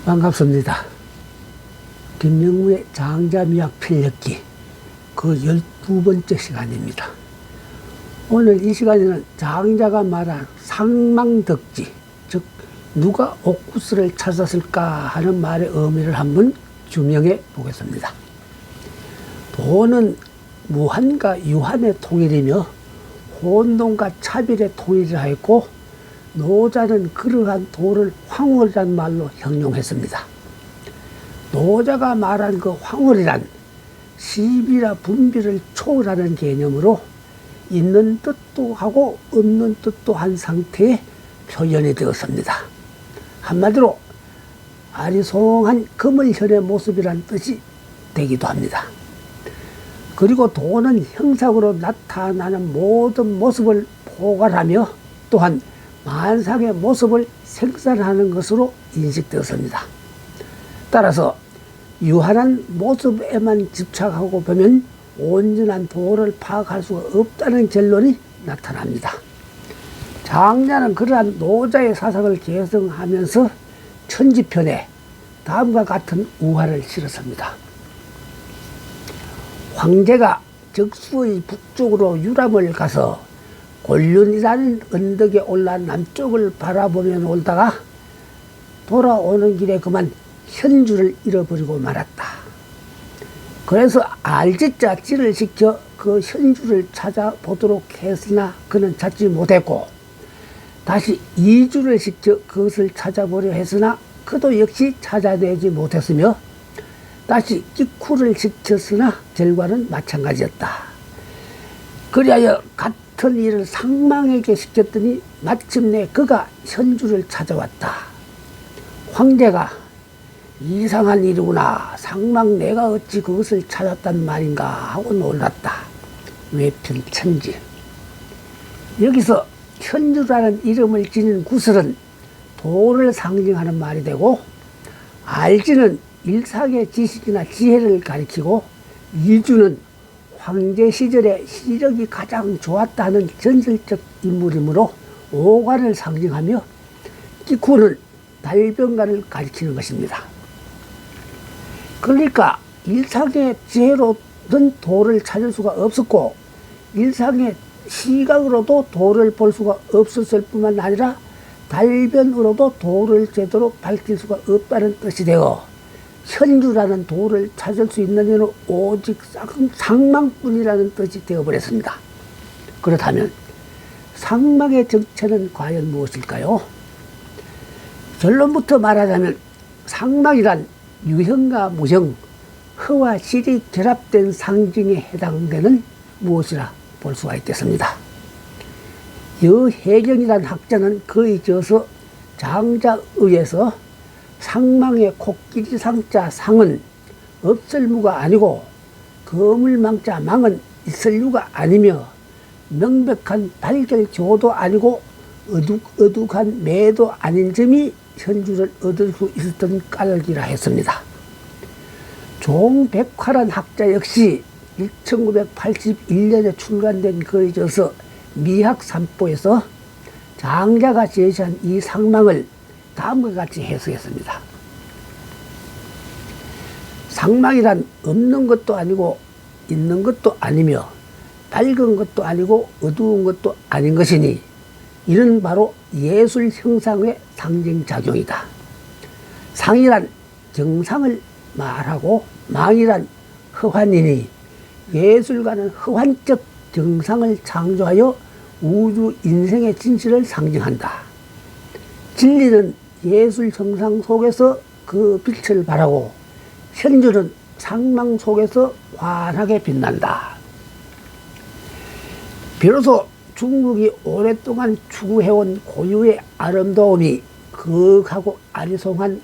반갑습니다. 김영무의 장자미학 필력기 그 12번째 시간입니다. 오늘 이 시간에는 장자가 말한 상망덕지, 즉 누가 옥구슬을 찾았을까 하는 말의 의미를 한번 규명해 보겠습니다. 도는 무한과 유한의 통일이며 혼돈과 차별의 통일이라 했고, 노자는 그러한 도를 황홀이란 말로 형용했습니다. 노자가 말한 그 황홀이란 시비나 분비를 초월하는 개념으로 있는 뜻도 하고 없는 뜻도 한 상태에 표현이 되었습니다. 한마디로 아리송한 금을현의 모습이란 뜻이 되기도 합니다. 그리고 도는 형상으로 나타나는 모든 모습을 포괄하며 또한 만상의 모습을 생산하는 것으로 인식되었습니다. 따라서 유한한 모습에만 집착하고 보면 온전한 도를 파악할 수가 없다는 결론이 나타납니다. 장자는 그러한 노자의 사상을 계승하면서 천지편에 다음과 같은 우화를 실었습니다. 황제가 적수의 북쪽으로 유람을 가서 곤륜이라는 언덕에 올라 남쪽을 바라보며 올다가 돌아오는 길에 그만 현주를 잃어버리고 말았다. 그래서 알지자 찌를 시켜 그 현주를 찾아보도록 했으나 그는 찾지 못했고, 다시 이주를 시켜 그것을 찾아보려 했으나 그도 역시 찾아내지 못했으며, 다시 끼쿠를 시켰으나 결과는 마찬가지였다. 그리하여 같은 일을 상망에게 시켰더니 마침내 그가 현주를 찾아왔다. 황제가 이상한 일이구나, 상망 내가 어찌 그것을 찾았단 말인가 하고 놀랐다. 외편천지. 여기서 현주라는 이름을 지닌 구슬은 도를 상징하는 말이 되고, 알지는 일상의 지식이나 지혜를 가리키고, 이주는 황제 시절에 시력이 가장 좋았다는 전설적 인물이므로 오관을 상징하며, 끼쿠는 달변가를 가리키는 것입니다. 그러니까 일상의 지혜로는 도를 찾을 수가 없었고, 일상의 시각으로도 도를 볼 수가 없었을 뿐만 아니라 달변으로도 도를 제대로 밝힐 수가 없다는 뜻이 되어 현주라는 도를 찾을 수 있는 이는 오직 상망뿐이라는 뜻이 되어버렸습니다. 그렇다면 상망의 정체는 과연 무엇일까요? 결론부터 말하자면 상망이란 유형과 무형, 허와 실이 결합된 상징에 해당되는 무엇이라 볼 수가 있겠습니다. 여혜경이란 학자는 그에 저서 장자의에서 상망의 코끼리 상자 상은 없을무가 아니고 거물망자 망은 있을유가 아니며 명백한 발결조도 아니고 어둑한 매도 아닌 점이 현주를 얻을 수 있었던 까닭이라 했습니다. 종백화란 학자 역시 1981년에 출간된 글에 저서 미학삼보에서 장자가 제시한 이 상망을 다음과 같이 해석했습니다. 상망이란 없는 것도 아니고 있는 것도 아니며 밝은 것도 아니고 어두운 것도 아닌 것이니 이는 바로 예술 형상의 상징작용이다. 상이란 정상을 말하고 망이란 허환이니 예술가는 허환적 정상을 창조하여 우주 인생의 진실을 상징한다. 진리는 예술 형상 속에서 그 빛을 발하고 현주는 상망 속에서 환하게 빛난다. 비로소 중국이 오랫동안 추구해온 고유의 아름다움이 거하고 아리송한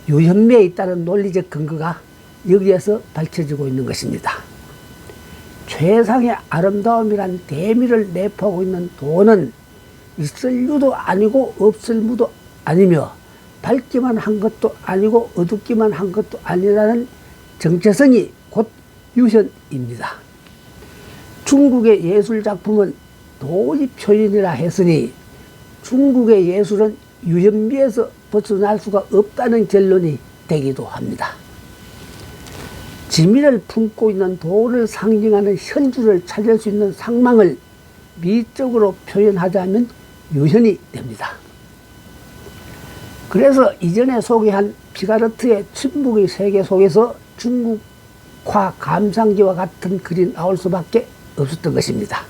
유현미에 있다는 논리적 근거가 여기에서 밝혀지고 있는 것입니다. 최상의 아름다움이란 대미를 내포하고 있는 도는 있을 유도 아니고 없을 무도 아니며 밝기만 한 것도 아니고 어둡기만 한 것도 아니라는 정체성이 곧 유현입니다. 중국의 예술작품은 도의 표현이라 했으니 중국의 예술은 유현미에서 벗어날 수가 없다는 결론이 되기도 합니다. 지미를 품고 있는 도를 상징하는 현주를 찾을 수 있는 상망을 미적으로 표현하자면 유현이 됩니다. 그래서 이전에 소개한 피가르트의 침묵의 세계 속에서 중국화 감상기와 같은 글이 나올 수밖에 없었던 것입니다.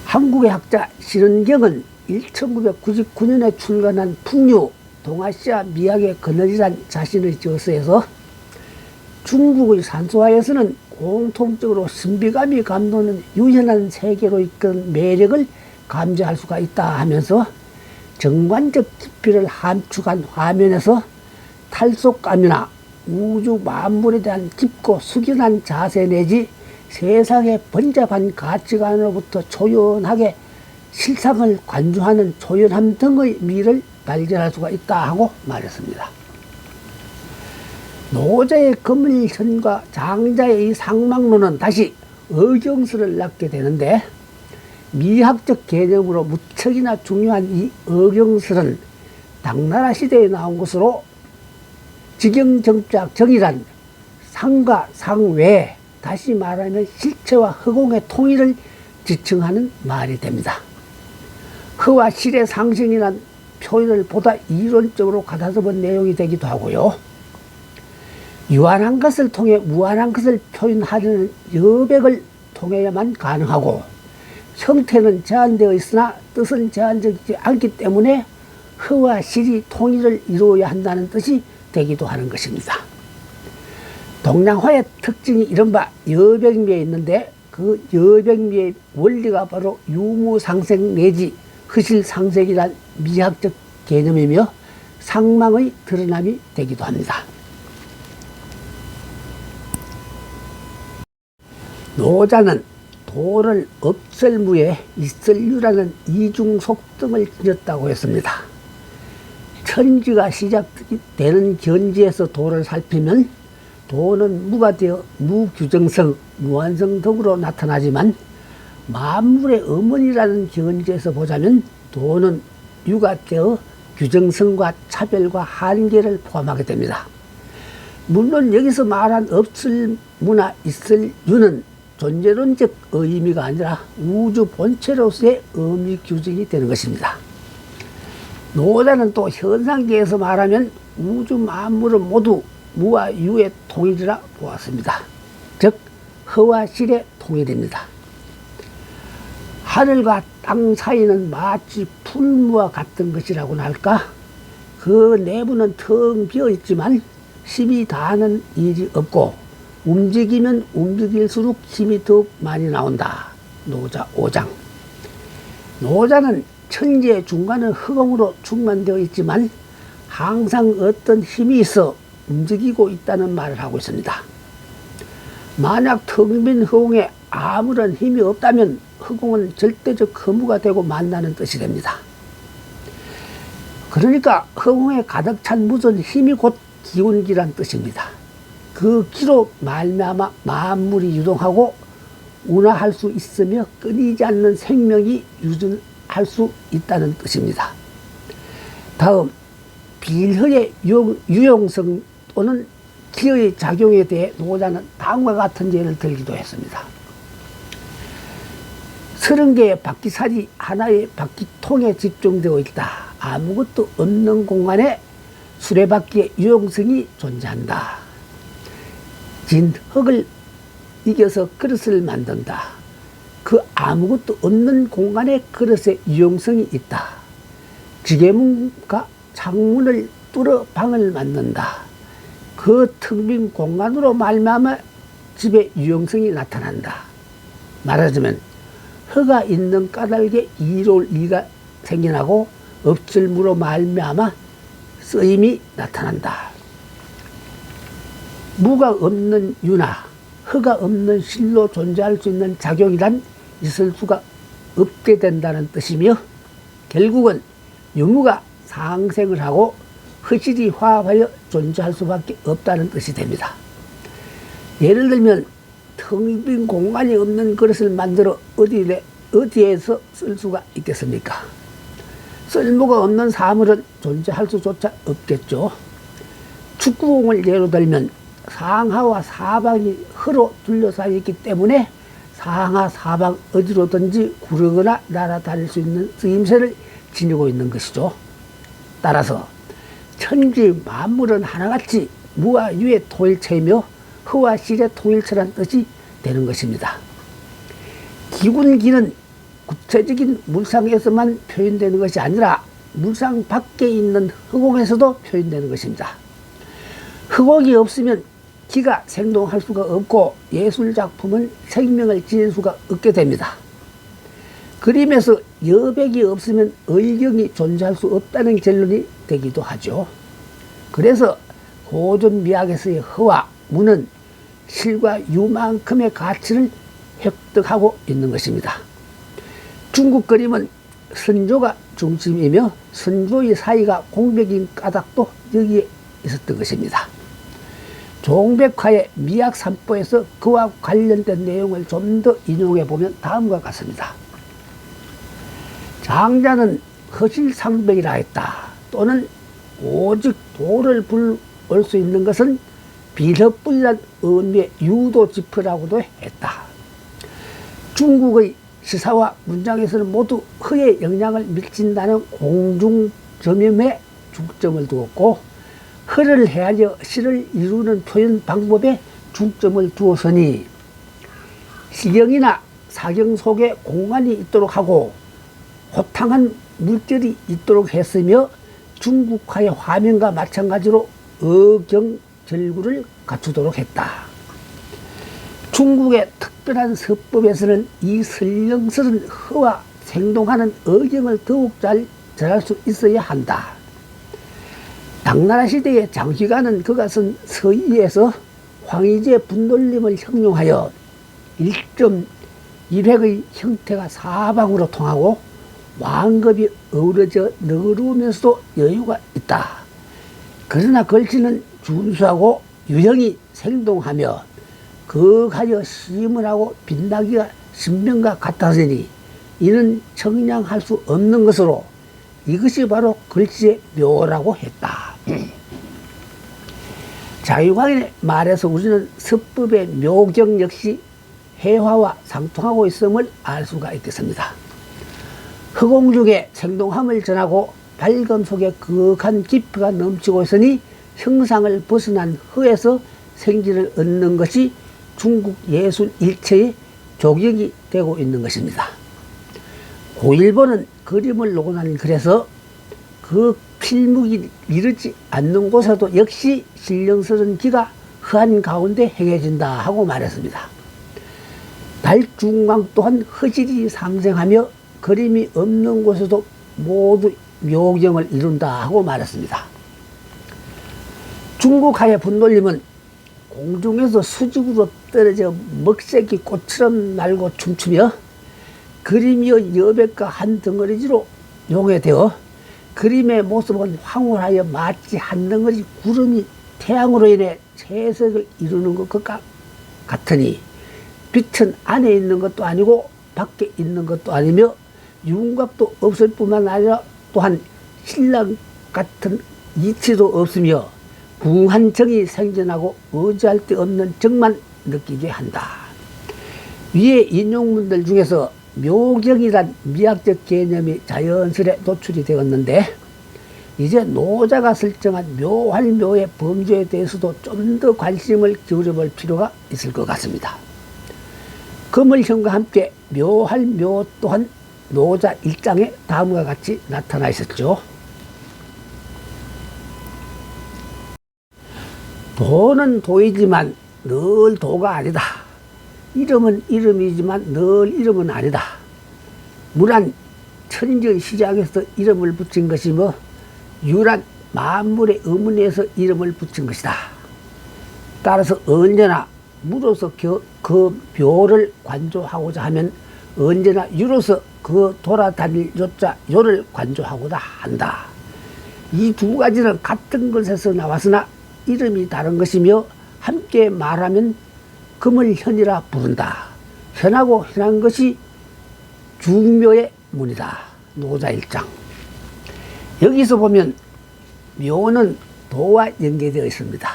한국의 학자 신은경은 1999년에 출간한 풍류 동아시아 미학의 그늘이란 자신의 저서에서 중국의 산소화에서는 공통적으로 신비감이 감도는 유연한 세계로 이끄는 매력을 감지할 수가 있다 하면서 정관적 깊이를 함축한 화면에서 탈속감이나 우주 만물에 대한 깊고 숙연한 자세 내지 세상의 번잡한 가치관으로부터 조연하게 실상을 관조하는 조연함 등의 미를 발견할 수가 있다 하고 말했습니다. 노자의 금일현과 장자의 이 상망론은 다시 어경설을 낳게 되는데, 미학적 개념으로 무척이나 중요한 이 어경설은 당나라 시대에 나온 것으로 직영정작 정이란 상과 상외, 다시 말하면 실체와 허공의 통일을 지칭하는 말이 됩니다. 허와 실의 상승이란 표현을 보다 이론적으로 가다듬은 내용이 되기도 하고요. 유한한 것을 통해 무한한 것을 표현하려는 여백을 통해야만 가능하고, 형태는 제한되어 있으나 뜻은 제한되지 않기 때문에 허와 실이 통일을 이루어야 한다는 뜻이 되기도 하는 것입니다. 동양화의 특징이 이른바 여백미에 있는데, 그 여백미의 원리가 바로 유무상생 내지 허실상색이란 미학적 개념이며 상망의 드러남이 되기도 합니다. 노자는 도를 없을무에 있을유라는 이중속등을 지녔다고 했습니다. 천지가 시작되는 견지에서 도를 살피면 도는 무가 되어 무규정성, 무한성 덕으로 나타나지만, 만물의 어머니라는 견지에서 보자면 도는 유가 되어 규정성과 차별과 한계를 포함하게 됩니다. 물론 여기서 말한 없을무나 있을유는 존재론적 의미가 아니라 우주 본체로서의 의미 규정이 되는 것입니다. 노자는 또 현상계에서 말하면 우주 만물은 모두 무와 유의 통일이라 보았습니다. 즉 허와 실의 통일입니다. 하늘과 땅 사이는 마치 풀무와 같은 것이라고나 할까? 그 내부는 텅 비어 있지만 힘이 다하는 일이 없고, 움직이면 움직일수록 힘이 더욱 많이 나온다. 노자 5장. 노자는 천지의 중간은 허공으로 충만되어 있지만 항상 어떤 힘이 있어 움직이고 있다는 말을 하고 있습니다. 만약 텅 빈 허공에 아무런 힘이 없다면 허공은 절대적 허무가 되고 만다는 뜻이 됩니다. 그러니까 허공에 가득 찬 무슨 힘이 곧 기운기란 뜻입니다. 그 기로 말미암아 만물이 유동하고 운하할 수 있으며 끊이지 않는 생명이 유전할 수 있다는 뜻입니다. 다음, 빌허의 유용성 또는 기의 작용에 대해 노자는 다음과 같은 예를 들기도 했습니다. 30개의 바퀴살이 하나의 바퀴통에 집중되어 있다. 아무것도 없는 공간에 수레바퀴의 유용성이 존재한다. 진 흙을 이겨서 그릇을 만든다. 그 아무것도 없는 공간에 그릇의 유용성이 있다. 지게문과 창문을 뚫어 방을 만든다. 그 텅 빈 공간으로 말미암아 집의 유용성이 나타난다. 말하자면 허가 있는 까닭에 이로울 이가 생겨나고, 없을무로 말미암아 쓰임이 나타난다. 무가 없는 유나 허가 없는 실로 존재할 수 있는 작용이란 있을 수가 없게 된다는 뜻이며, 결국은 유무가 상생을 하고 허실이 화합하여 존재할 수밖에 없다는 뜻이 됩니다. 예를 들면 텅 빈 공간이 없는 그릇을 만들어 어디에서 쓸 수가 있겠습니까? 쓸모가 없는 사물은 존재할 수조차 없겠죠. 축구공을 예로 들면 상하와 사방이 흙으로 둘러싸여 있기 때문에 상하 사방 어디로든지 구르거나 날아다닐 수 있는 쓰임새를 지니고 있는 것이죠. 따라서 천지 만물은 하나같이 무와 유의 통일체이며 흐와 실의 통일체란 뜻이 되는 것입니다. 기군기는 구체적인 물상에서만 표현되는 것이 아니라 물상 밖에 있는 흑공에서도 표현되는 것입니다. 흑공이 없으면 기가 생동할 수가 없고 예술작품은 생명을 지닐 수가 없게 됩니다. 그림에서 여백이 없으면 의경이 존재할 수 없다는 결론이 되기도 하죠. 그래서 고전 미학에서의 허와 무는 실과 유만큼의 가치를 획득하고 있는 것입니다. 중국 그림은 선조가 중심이며 선조의 사이가 공백인 까닭도 여기에 있었던 것입니다. 종백화의 미학삼보에서 그와 관련된 내용을 좀 더 인용해 보면 다음과 같습니다. 장자는 허실상백이라 했다. 또는 오직 도를 불올 수 있는 것은 비석불이란 의미의 유도지프라고도 했다. 중국의 시사와 문장에서는 모두 허에 영향을 미친다는 공중점임에 중점을 두었고 허를 헤아려 시를 이루는 표현 방법에 중점을 두었으니 시경이나 사경 속에 공간이 있도록 하고 호탕한 물결이 있도록 했으며 중국화의 화면과 마찬가지로 어경절구를 갖추도록 했다. 중국의 특별한 서법에서는 이 설령스런 허와 생동하는 어경을 더욱 잘 전할 수 있어야 한다. 당나라 시대의 장휘관은 그가 쓴 서의에서 황희제 분돌림을 형용하여 1.200의 형태가 사방으로 통하고 왕급이 어우러져 너그러우면서도 여유가 있다. 그러나 글씨는 준수하고 유형이 생동하며 거하여 시임을 하고 빛나기가 신명과 같았으니 이는 청량할 수 없는 것으로 이것이 바로 글씨의 묘라고 했다. 자유광인의 말에서 우리는 서법의 묘경 역시 해화와 상통하고 있음을 알 수가 있겠습니다. 흑공 중에 생동함을 전하고 밝음 속에 거한 깊이가 넘치고 있으니 형상을 벗어난 허에서 생기를 얻는 것이 중국 예술 일체의 조격이 되고 있는 것입니다. 고일본은 그림을 녹음한 글에서 그 필묵이 이르지 않는 곳에도 역시 신령스러운 기가 허한 가운데 행해진다 하고 말했습니다. 달중광 또한 허질이 상생하며 그림이 없는 곳에도 모두 묘경을 이룬다 하고 말했습니다. 중국화의 분돌림은 공중에서 수직으로 떨어져 먹새끼 꽃처럼 날고 춤추며 그림이여 여백과 한 덩어리지로 용해되어 그림의 모습은 황홀하여 마치 한 덩어리 구름이 태양으로 인해 채색을 이루는 것과 같으니 빛은 안에 있는 것도 아니고 밖에 있는 것도 아니며 윤곽도 없을 뿐만 아니라 또한 신랑 같은 이치도 없으며 붕한 정이 생겨나고 의지할 데 없는 정만 느끼게 한다. 위의 인용문들 중에서 묘경이란 미학적 개념이 자연스레 노출이 되었는데 이제 노자가 설정한 묘할묘의 범주에 대해서도 좀 더 관심을 기울여 볼 필요가 있을 것 같습니다. 금을형과 함께 묘할묘 또한 노자 일장에 다음과 같이 나타나 있었죠. 도는 도이지만 늘 도가 아니다. 이름은 이름이지만 늘 이름은 아니다. 무란 천지의 시작에서 이름을 붙인 것이며 유란 만물의 의문에서 이름을 붙인 것이다. 따라서 언제나 무로서 그 묘를 관조하고자 하면 언제나 유로서 그 돌아다닐 요자 요를 관조하고자 한다. 이 두 가지는 같은 것에서 나왔으나 이름이 다른 것이며 함께 말하면 금을 현이라 부른다. 현하고 현한 것이 중묘의 문이다. 노자 일장. 여기서 보면 묘는 도와 연계되어 있습니다.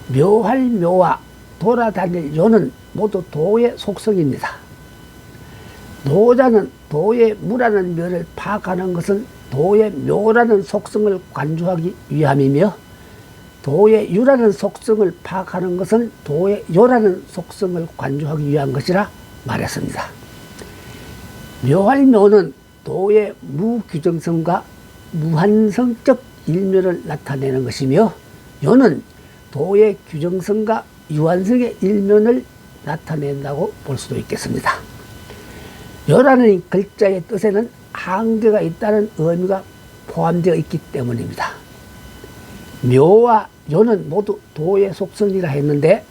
묘할 묘와 돌아다닐 요는 모두 도의 속성입니다. 노자는 도의 무라는 묘를 파악하는 것은 도의 묘라는 속성을 관주하기 위함이며, 도의 유라는 속성을 파악하는 것은 도의 요라는 속성을 관주하기 위한 것이라 말했습니다. 묘할 묘는 도의 무규정성과 무한성적 일묘를 나타내는 것이며, 요는 도의 규정성과 유한성의 일면을 나타낸다고 볼 수도 있겠습니다. 요라는 글자의 뜻에는 한계가 있다는 의미가 포함되어 있기 때문입니다. 묘와 요는 모두 도의 속성이라 했는데,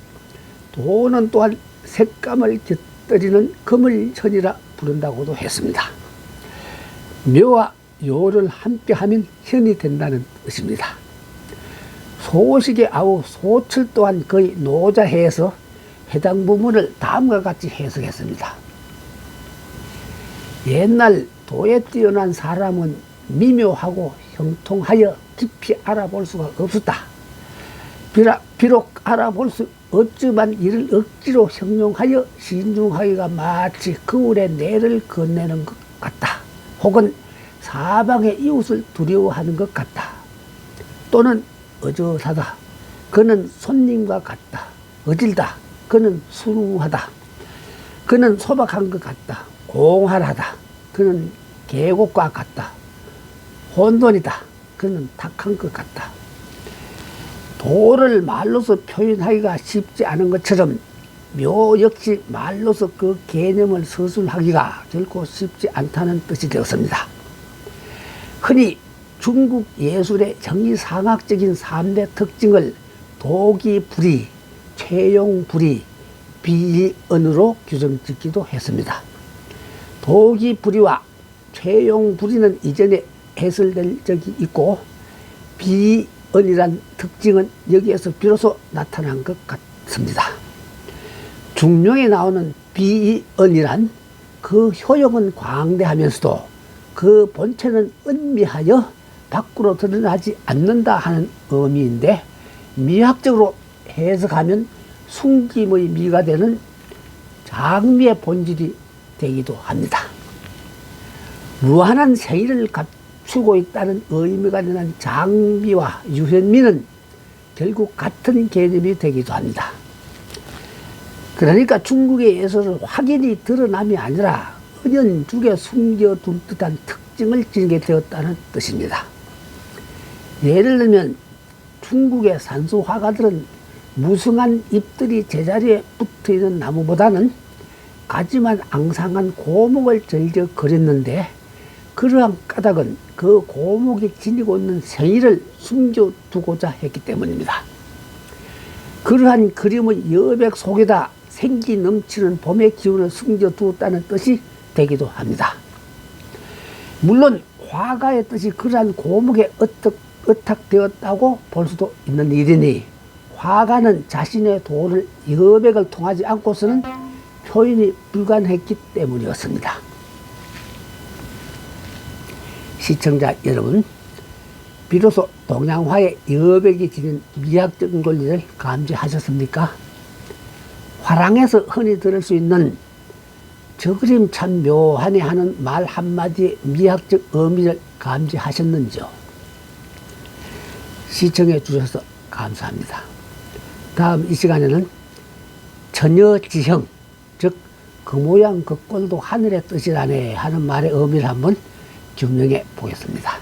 도는 또한 색감을 깃들이는 금을현이라 부른다고도 했습니다. 묘와 요를 함께하면 현이 된다는 뜻입니다. 소식의 아우 소철 또한 거의 노자해에서 해당 부분을 다음과 같이 해석했습니다. 옛날 도에 뛰어난 사람은 미묘하고 형통하여 깊이 알아볼 수가 없었다. 비록 알아볼 수 없지만 이를 억지로 형용하여 신중하기가 마치 거울에 내를 건네는 것 같다. 혹은 사방의 이웃을 두려워하는 것 같다. 또는 어젓하다. 그는 손님과 같다. 어질다. 그는 순우하다. 그는 소박한 것 같다. 공활하다. 그는 계곡과 같다. 혼돈이다. 그는 탁한 것 같다. 도를 말로서 표현하기가 쉽지 않은 것처럼 묘 역시 말로서 그 개념을 서술하기가 결코 쉽지 않다는 뜻이 되었습니다. 흔히 중국 예술의 정의상학적인 3대 특징을 도기불이, 최용불이, 비언으로 규정짓기도 했습니다. 도기불이와 최용불이는 이전에 해설된 적이 있고, 비언이란 특징은 여기에서 비로소 나타난 것 같습니다. 중용에 나오는 비언이란 그 효용은 광대하면서도 그 본체는 은미하여 밖으로 드러나지 않는다 하는 의미인데, 미학적으로 해석하면 숨김의 미가 되는 장미의 본질이 되기도 합니다. 무한한 생의를 갖추고 있다는 의미가 되는 장미와 유현미는 결국 같은 개념이 되기도 합니다. 그러니까 중국의 예술은 확연히 드러남이 아니라 은연중에 숨겨둔 듯한 특징을 지니게 되었다는 뜻입니다. 예를 들면 중국의 산수 화가들은 무성한 잎들이 제자리에 붙어있는 나무보다는 가지만 앙상한 고목을 즐겨 그렸는데, 그러한 까닭은 그 고목이 지니고 있는 생의를 숨겨두고자 했기 때문입니다. 그러한 그림의 여백 속에다 생기 넘치는 봄의 기운을 숨겨두었다는 뜻이 되기도 합니다. 물론 화가의 뜻이 그러한 고목에 의탁되었다고 볼 수도 있는 일이니, 화가는 자신의 도를 여백을 통하지 않고서는 표현이 불가능했기 때문이었습니다. 시청자 여러분, 비로소 동양화의 여백이 지닌 미학적인 권리를 감지하셨습니까? 화랑에서 흔히 들을 수 있는 저 그림 참 묘하네 하는 말 한마디의 미학적 의미를 감지하셨는지요? 시청해 주셔서 감사합니다. 다음 이 시간에는 처녀지형, 즉 그 모양 그 꼴도 하늘의 뜻이라네 하는 말의 의미를 한번 규명해 보겠습니다.